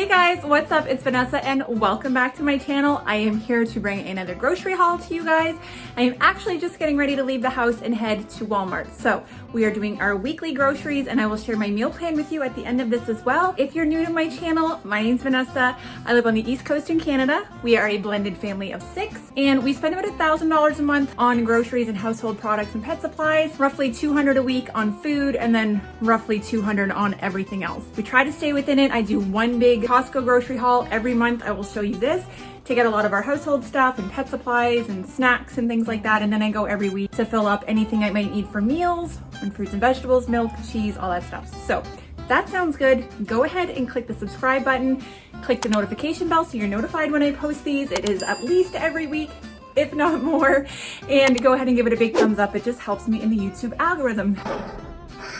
Hey guys, what's up? It's Vanessa and welcome back to my channel. I am here to bring another grocery haul to you guys. I am actually just getting ready to leave the house and head to Walmart. So we are doing our weekly groceries and I will share my meal plan with you at the end of this as well. If you're new to my channel, my name's Vanessa. I live on the East Coast in Canada. We are a blended family of 6 and we spend about $1,000 a month on groceries and household products and pet supplies, roughly $200 a week on food, and then roughly $200 on everything else. We try to stay within it. I do one big Costco grocery haul every month. I will show you this to get a lot of our household stuff and pet supplies and snacks and things like that. And then I go every week to fill up anything I might need for meals and fruits and vegetables, milk, cheese, all that stuff. So if that sounds good, go ahead and click the subscribe button, click the notification bell so you're notified when I post these. It is at least every week, if not more. And go ahead and give it a big thumbs up. It just helps me in the YouTube algorithm.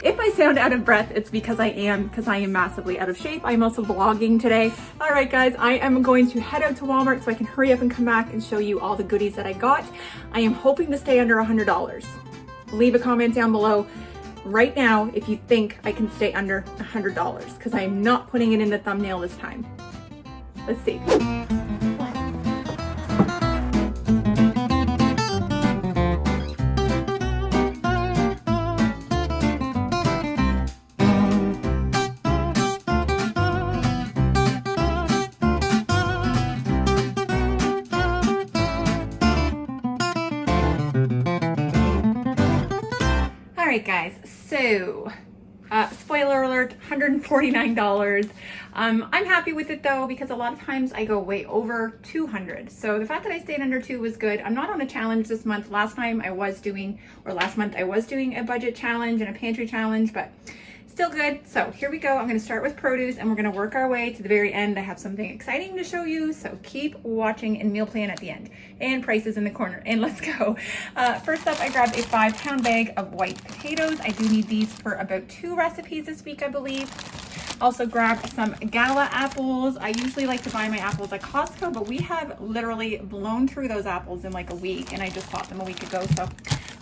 If I sound out of breath, it's because I am massively out of shape. I'm also vlogging today. All right, guys, I am going to head out to Walmart so I can hurry up and come back and show you all the goodies that I got. I am hoping to stay under $100. Leave a comment down below right now if you think I can stay under $100 because I am not putting it in the thumbnail this time. Let's see. Alright guys, so spoiler alert, $149. I'm happy with it though because a lot of times I go way over $200. So the fact that I stayed under $200 was good. I'm not on a challenge this month. Last month I was doing a budget challenge and a pantry challenge, but still good. So here we go. I'm going to start with produce and we're going to work our way to the very end. I have something exciting to show you, so keep watching and meal plan at the end. And prices in the corner. And let's go. First up, I grabbed a 5-pound bag of white potatoes. I do need these for about 2 recipes this week, I believe. Also grabbed some Gala apples. I usually like to buy my apples at Costco, but we have literally blown through those apples in like a week, and I just bought them a week ago, so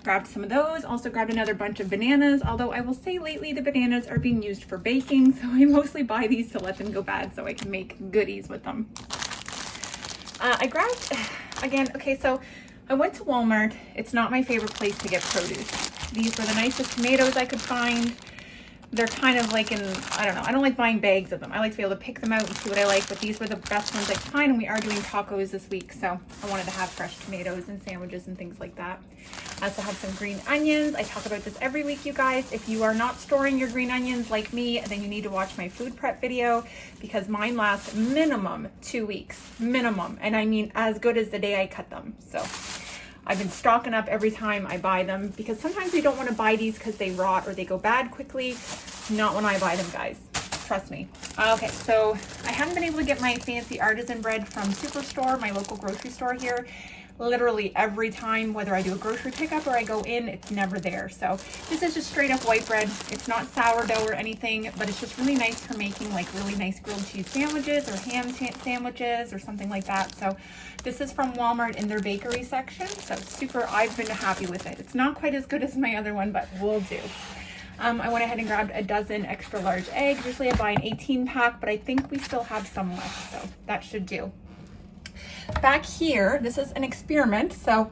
grabbed some of those. Also grabbed another bunch of bananas, although I will say lately the bananas are being used for baking, so I mostly buy these to let them go bad so I can make goodies with them. I grabbed, again, okay, so I went to Walmart. It's not my favorite place to get produce. These were the nicest tomatoes I could find. They're kind of like I don't know, I don't like buying bags of them. I like to be able to pick them out and see what I like, but these were the best ones I could find, and we are doing tacos this week, so I wanted to have fresh tomatoes and sandwiches and things like that. I also have some green onions. I talk about this every week, you guys. If you are not storing your green onions like me, then you need to watch my food prep video because mine last minimum 2 weeks, minimum. And I mean as good as the day I cut them. So I've been stocking up every time I buy them because sometimes we don't want to buy these because they rot or they go bad quickly. Not when I buy them, guys. Trust me. Okay, so I haven't been able to get my fancy artisan bread from Superstore, my local grocery store here. Literally every time, whether I do a grocery pickup or I go in, it's never there. So this is just straight up white bread. It's not sourdough or anything, but it's just really nice for making like really nice grilled cheese sandwiches or ham sandwiches or something like that. So this is from Walmart in their bakery section. So super, I've been happy with it. It's not quite as good as my other one, but will do. I went ahead and grabbed a dozen extra large eggs. Usually I buy an 18 pack, but I think we still have some left, so that should do. Back here, this is an experiment. So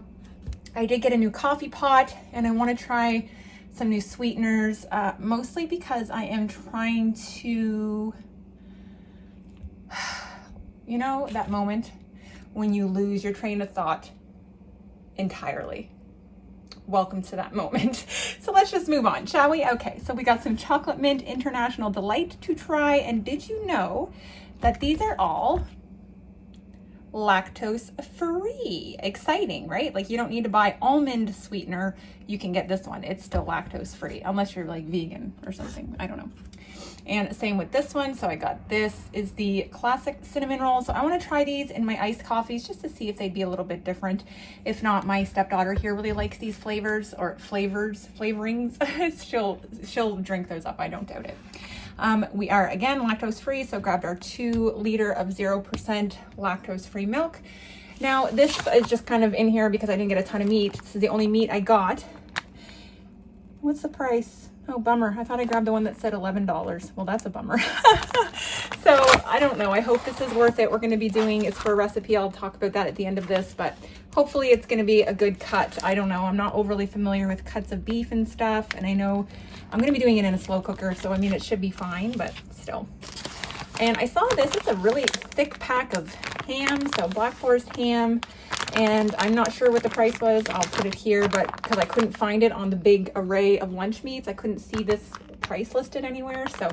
I did get a new coffee pot and I want to try some new sweeteners, mostly because I am trying to, you know, that moment when you lose your train of thought entirely. Welcome to that moment. So let's just move on, shall we? Okay, so we got some chocolate mint international delight to try. And did you know that these are all lactose free? Exciting, right? Like you don't need to buy almond sweetener. You can get this one. It's still lactose free unless you're like vegan or something. I don't know. And same with this one. So I got this is the classic cinnamon roll. So I want to try these in my iced coffees just to see if they'd be a little bit different. If not, my stepdaughter here really likes these flavorings. she'll drink those up. I don't doubt it. We are again lactose free, so grabbed our 2 liter of 0% lactose free milk. Now this is just kind of in here because I didn't get a ton of meat. This is the only meat I got. What's the price? Oh, bummer. I thought I grabbed the one that said $11. Well, that's a bummer. So I don't know. I hope this is worth it. We're going to be doing, it's for a recipe. I'll talk about that at the end of this, but hopefully it's going to be a good cut. I don't know. I'm not overly familiar with cuts of beef and stuff. And I know I'm going to be doing it in a slow cooker. So, I mean, it should be fine, but still. And I saw this. It's a really thick pack of ham. So Black Forest ham. And I'm not sure what the price was. I'll put it here, but because I couldn't find it on the big array of lunch meats, I couldn't see this price listed anywhere. So,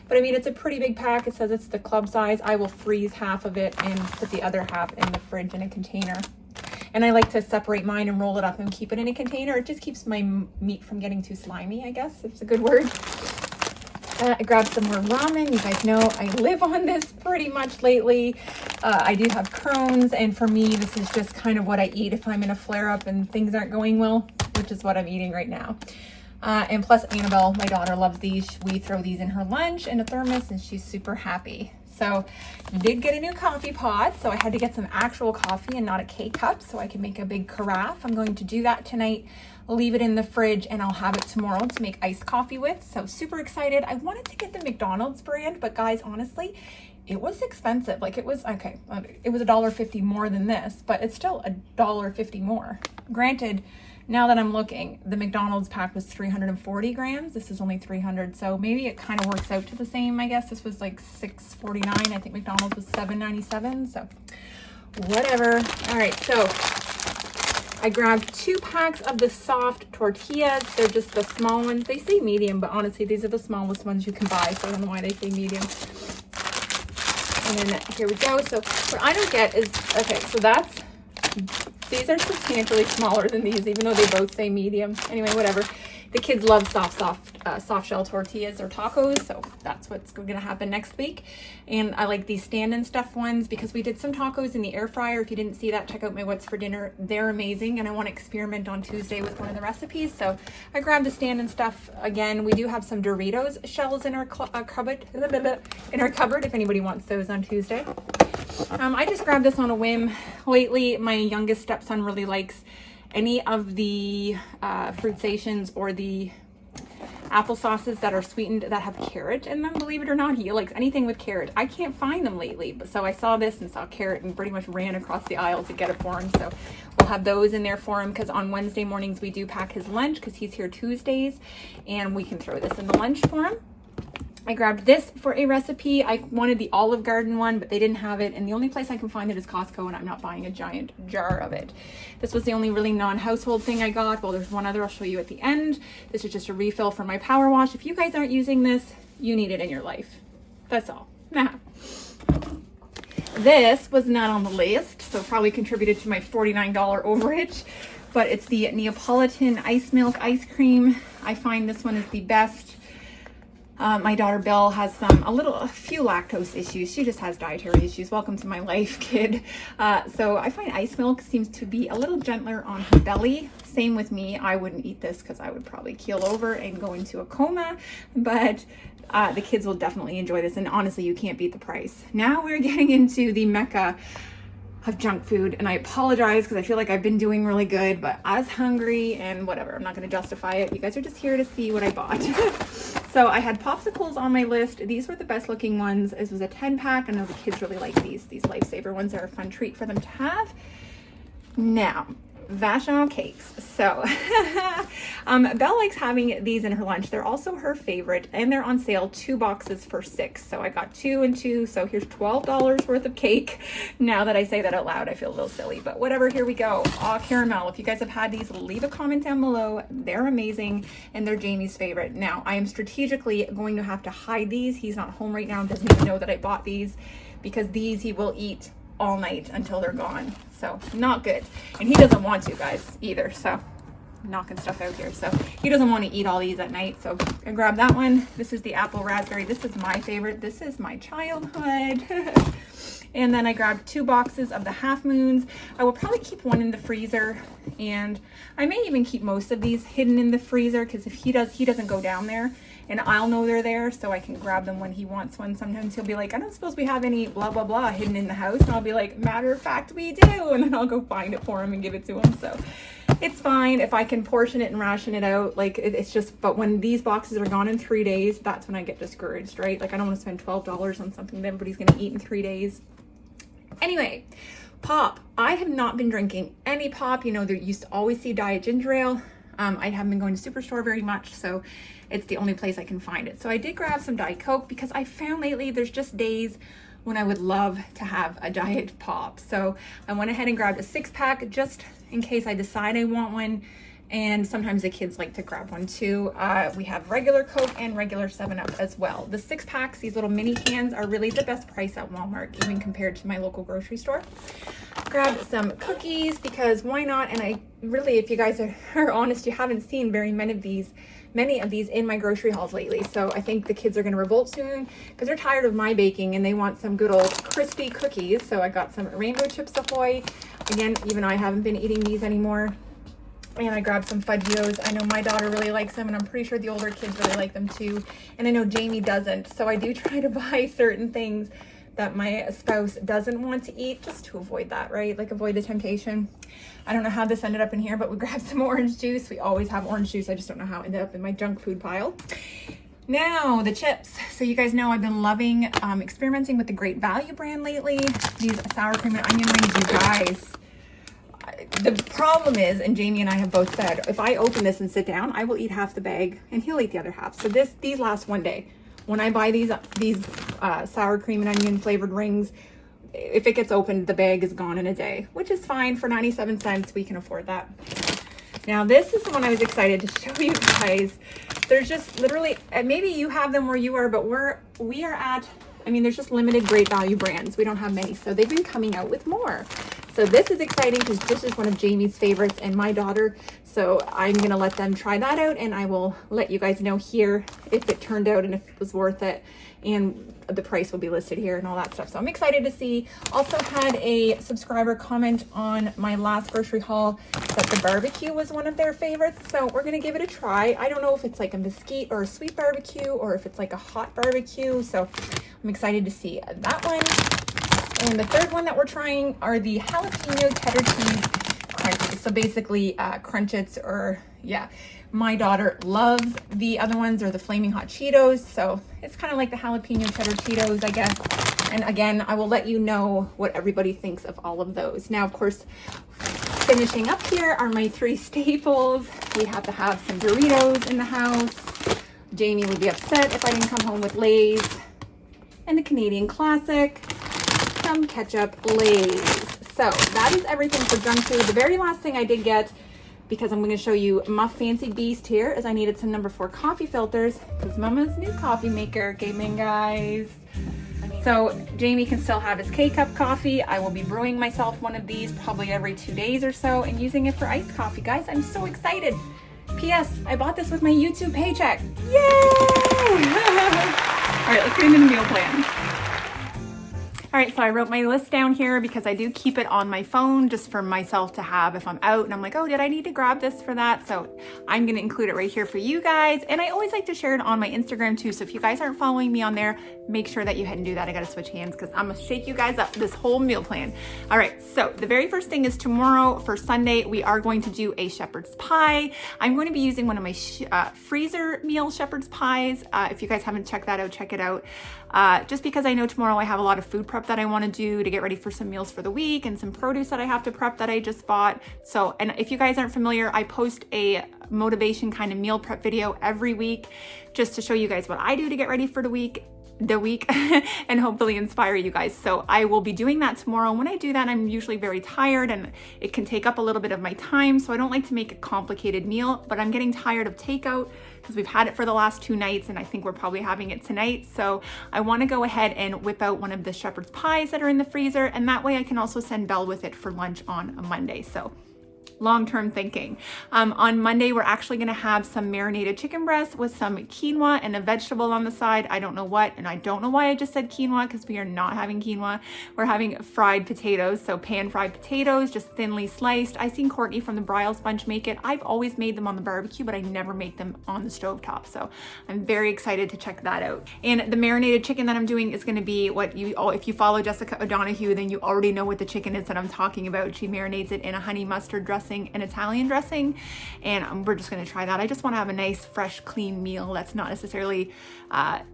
but I mean, it's a pretty big pack. It says it's the club size. I will freeze half of it and put the other half in the fridge in a container. And I like to separate mine and roll it up and keep it in a container. It just keeps my meat from getting too slimy, I guess, if it's a good word. I grabbed some more ramen. You guys know I live on this pretty much lately. I do have Crohn's, and for me, this is just kind of what I eat if I'm in a flare-up and things aren't going well, which is what I'm eating right now. And plus Annabelle, my daughter, loves these. We throw these in her lunch in a thermos, and she's super happy. So I did get a new coffee pot, so I had to get some actual coffee and not a K-cup so I can make a big carafe. I'm going to do that tonight. I'll leave it in the fridge and I'll have it tomorrow to make iced coffee with. So super excited. I wanted to get the McDonald's brand, but guys, honestly, it was expensive. Like it was, okay, it was $1.50 more than this, but it's still $1.50 more. Granted, now that I'm looking, the McDonald's pack was 340 grams. This is only 300. So maybe it kind of works out to the same, I guess. This was like $6.49. I think McDonald's was $7.97. So whatever. All right. So I grabbed 2 packs of the soft tortillas. They're just the small ones. They say medium, but honestly, these are the smallest ones you can buy. So I don't know why they say medium. And then here we go. So what I don't get is, okay, so these are substantially smaller than these, even though they both say medium. Anyway, whatever. The kids love soft shell tortillas or tacos, so that's what's going to happen next week. And I like these stand and stuff ones because we did some tacos in the air fryer. If you didn't see that, check out my What's for Dinner. They're amazing, and I want to experiment on Tuesday with one of the recipes. So I grabbed the stand and stuff again. We do have some Doritos shells in our cupboard. If anybody wants those on Tuesday. I just grabbed this on a whim. Lately, my youngest stepson really likes any of the fruit stations or the apple sauces that are sweetened that have carrot in them. Believe it or not, he likes anything with carrot. I can't find them lately, but so I saw this and saw carrot and pretty much ran across the aisle to get it for him. So we'll have those in there for him because on Wednesday mornings we do pack his lunch because he's here Tuesdays, and we can throw this in the lunch for him. I grabbed this for a recipe. I wanted the Olive Garden one, but they didn't have it. And the only place I can find it is Costco, and I'm not buying a giant jar of it. This was the only really non-household thing I got. Well, there's one other I'll show you at the end. This is just a refill for my power wash. If you guys aren't using this, you need it in your life. That's all. Nah. This was not on the list, so probably contributed to my $49 overage. But it's the Neapolitan ice milk ice cream. I find this one is the best. My daughter Belle has a few lactose issues. She just has dietary issues. Welcome to my life, kid. So I find ice milk seems to be a little gentler on her belly. Same with me. I wouldn't eat this because I would probably keel over and go into a coma, but the kids will definitely enjoy this. And honestly, you can't beat the price. Now we're getting into the mecca of junk food, and I apologize because I feel like I've been doing really good, but I was hungry and whatever. I'm not going to justify it. You guys are just here to see what I bought. So I had popsicles on my list. These were the best looking ones. This was a 10-pack. I know the kids really like these. These Lifesaver ones are a fun treat for them to have. Now, Vachon cakes. So Belle likes having these in her lunch. They're also her favorite, and they're on sale, 2 boxes for $6. So I got 2 and 2. So here's $12 worth of cake. Now that I say that out loud, I feel a little silly, but whatever. Here we go. Caramel. If you guys have had these, leave a comment down below. They're amazing, and they're Jamie's favorite. Now I am strategically going to have to hide these. He's not home right now, doesn't even know that I bought these, because these he will eat all night until they're gone. So not good. And he doesn't want to, guys, either. So I'm knocking stuff out here. So he doesn't want to eat all these at night. So I grabbed that one. This is the apple raspberry. This is my favorite. This is my childhood. And then I grabbed 2 boxes of the Half Moons. I will probably keep one in the freezer, and I may even keep most of these hidden in the freezer, because if he doesn't go down there, and I'll know they're there, so I can grab them when he wants one. Sometimes he'll be like, I don't suppose we have any blah, blah, blah hidden in the house. And I'll be like, matter of fact, we do. And then I'll go find it for him and give it to him. So it's fine if I can portion it and ration it out. Like it's just, but when these boxes are gone in 3 days, that's when I get discouraged, right? Like I don't want to spend $12 on something that everybody's going to eat in 3 days. Anyway, pop. I have not been drinking any pop. You know, there used to always see diet ginger ale. I haven't been going to Superstore very much, so it's the only place I can find it. So I did grab some Diet Coke because I found lately there's just days when I would love to have a diet pop. So I went ahead and grabbed a 6-pack just in case I decide I want one. And sometimes the kids like to grab one too. We have regular Coke and regular 7-Up as well. The 6-packs, these little mini cans, are really the best price at Walmart, even compared to my local grocery store. Grabbed some cookies because why not? And I really, if you guys are honest, you haven't seen very many of these in my grocery hauls lately. So I think the kids are going to revolt soon because they're tired of my baking and they want some good old crispy cookies. So I got some Rainbow Chips Ahoy. Again, even I haven't been eating these anymore. And I grabbed some Fudgios. I know my daughter really likes them, and I'm pretty sure the older kids really like them too. And I know Jamie doesn't. So I do try to buy certain things that my spouse doesn't want to eat just to avoid that, right? Like avoid the temptation. I don't know how this ended up in here, but we grabbed some orange juice. We always have orange juice. I just don't know how it ended up in my junk food pile. Now the chips. So you guys know I've been loving experimenting with the Great Value brand lately. These sour cream and onion rings, you guys. The problem is, and Jamie and I have both said, if I open this and sit down, I will eat half the bag and he'll eat the other half. So these last one day. When I buy these sour cream and onion flavored rings, if it gets opened, the bag is gone in a day, which is fine. For 97 cents, we can afford that. Now this is the one I was excited to show you guys. There's just literally, maybe you have them where you are, but we are at, I mean, there's just limited Great Value brands. We don't have many, so they've been coming out with more. So this is exciting because this is one of Jamie's favorites and my daughter. So I'm going to let them try that out, and I will let you guys know here if it turned out and if it was worth it. And the price will be listed here and all that stuff. So I'm excited to see. Also had a subscriber comment on my last grocery haul that the barbecue was one of their favorites. So we're going to give it a try. I don't know if it's like a mesquite or a sweet barbecue or if it's like a hot barbecue. So I'm excited to see that one. And the third one that we're trying are the jalapeno cheddar cheese crunches. So basically crunchets, or yeah, my daughter loves the other ones, or the flaming hot Cheetos. So it's kind of like the jalapeno cheddar Cheetos, I guess. And again, I will let you know what everybody thinks of all of those. Now, of course, finishing up here are my 3 staples. We have to have some Doritos in the house. Jamie would be upset if I didn't come home with Lay's. And the Canadian Classic. Some ketchup, Lay's. So that is everything for junk food. The very last thing I did get, because I'm going to show you my fancy beast here, is I needed some number 4 coffee filters because Mama's new coffee maker came in, guys. So Jamie can still have his K-cup coffee. I will be brewing myself one of these probably every 2 days or so and using it for iced coffee. Guys, I'm so excited. P.S. I bought this with my YouTube paycheck. Yay! All right, let's get into the meal plan. All right, so I wrote my list down here because I do keep it on my phone just for myself to have if I'm out and I'm like, oh, did I need to grab this for that? So I'm gonna include it right here for you guys. And I always like to share it on my Instagram too. So if you guys aren't following me on there, make sure that you head and do that. I gotta switch hands because I'm gonna shake you guys up this whole meal plan. All right, so the very first thing is tomorrow for Sunday, we are going to do a shepherd's pie. I'm going to be using one of my freezer meal shepherd's pies. If you guys haven't checked that out, check it out. Just because I know tomorrow I have a lot of food prep that I want to do to get ready for some meals for the week and some produce that I have to prep that I just bought. So, and if you guys aren't familiar, I post a motivation kind of meal prep video every week just to show you guys what I do to get ready for the week and hopefully inspire you guys. So I will be doing that tomorrow. When I do that, I'm usually very tired and it can take up a little bit of my time. So I don't like to make a complicated meal, but I'm getting tired of takeout because we've had it for the last 2 nights and I think we're probably having it tonight. So I want to go ahead and whip out one of the shepherd's pies that are in the freezer, and that way I can also send Belle with it for lunch on a Monday. So long-term thinking. On Monday, we're actually gonna have some marinated chicken breasts with some quinoa and a vegetable on the side. I don't know what, and I don't know why I just said quinoa because we are not having quinoa. We're having fried potatoes, so pan-fried potatoes, just thinly sliced. I seen Courtney from the Bryles Bunch make it. I've always made them on the barbecue, but I never make them on the stovetop, so I'm very excited to check that out. And the marinated chicken that I'm doing is gonna be what you, if you follow Jessica O'Donoghue, then you already know what the chicken is that I'm talking about. She marinates it in a honey mustard dressing dressing and Italian dressing, and we're just gonna try that. I just wanna have a nice, fresh, clean meal that's not necessarily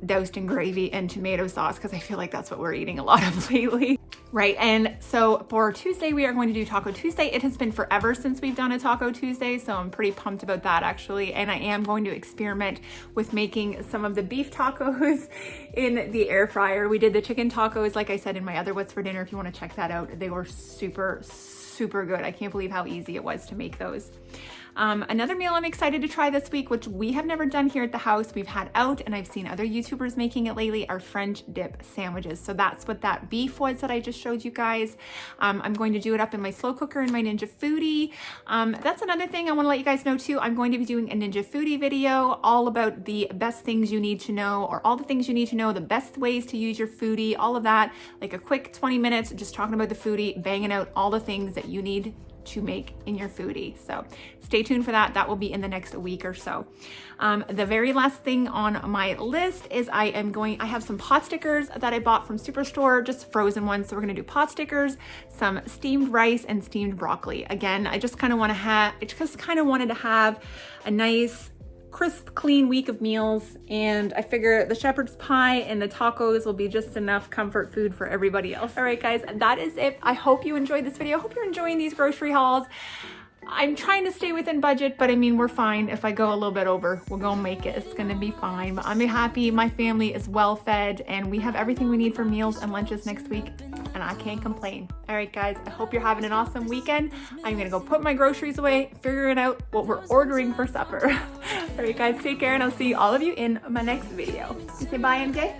doused in gravy and tomato sauce, because I feel like that's what we're eating a lot of lately. Right, and so for Tuesday, we are going to do Taco Tuesday. It has been forever since we've done a Taco Tuesday, so I'm pretty pumped about that actually. And I am going to experiment with making some of the beef tacos in the air fryer. We did the chicken tacos, like I said, in my other What's for Dinner. If you want to check that out, they were super, super good. I can't believe how easy it was to make those. Another meal I'm excited to try this week, which we have never done here at the house, we've had out and I've seen other YouTubers making it lately, are French dip sandwiches. So that's what that beef was that I just showed you guys. I'm going to do it up in my slow cooker in my Ninja Foodie. That's another thing I want to let you guys know too. I'm going to be doing a Ninja Foodie video all about the best things you need to know, or all the things you need to know, the best ways to use your Foodie, all of that, like a quick 20 minutes just talking about the Foodie, banging out all the things that you need to make in your Foodie. So stay tuned for that. That will be in the next week or so. The very last thing on my list is I have some pot stickers that I bought from Superstore, just frozen ones. So we're gonna do pot stickers, some steamed rice and steamed broccoli. Again, I just kind of wanted to have a nice, crisp, clean week of meals, and I figure the shepherd's pie and the tacos will be just enough comfort food for everybody else. All right, guys, that is it. I hope you enjoyed this video. I hope you're enjoying these grocery hauls. I'm trying to stay within budget, but I mean, we're fine. If I go a little bit over, we're gonna make it. It's gonna be fine. But I'm happy. My family is well fed, and we have everything we need for meals and lunches next week, and I can't complain. All right, guys, I hope you're having an awesome weekend. I'm gonna go put my groceries away, figuring out what we're ordering for supper. All right, guys, take care, and I'll see all of you in my next video. You say bye, MJ?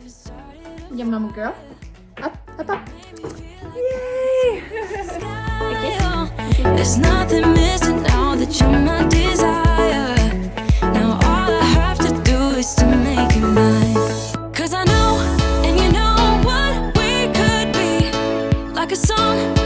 Yum, mama girl. Up, up, up. Yay! There's nothing missing now that you're my desire. Now all I have to do is to make you mine. 'Cause I know, and you know what we could be, like a song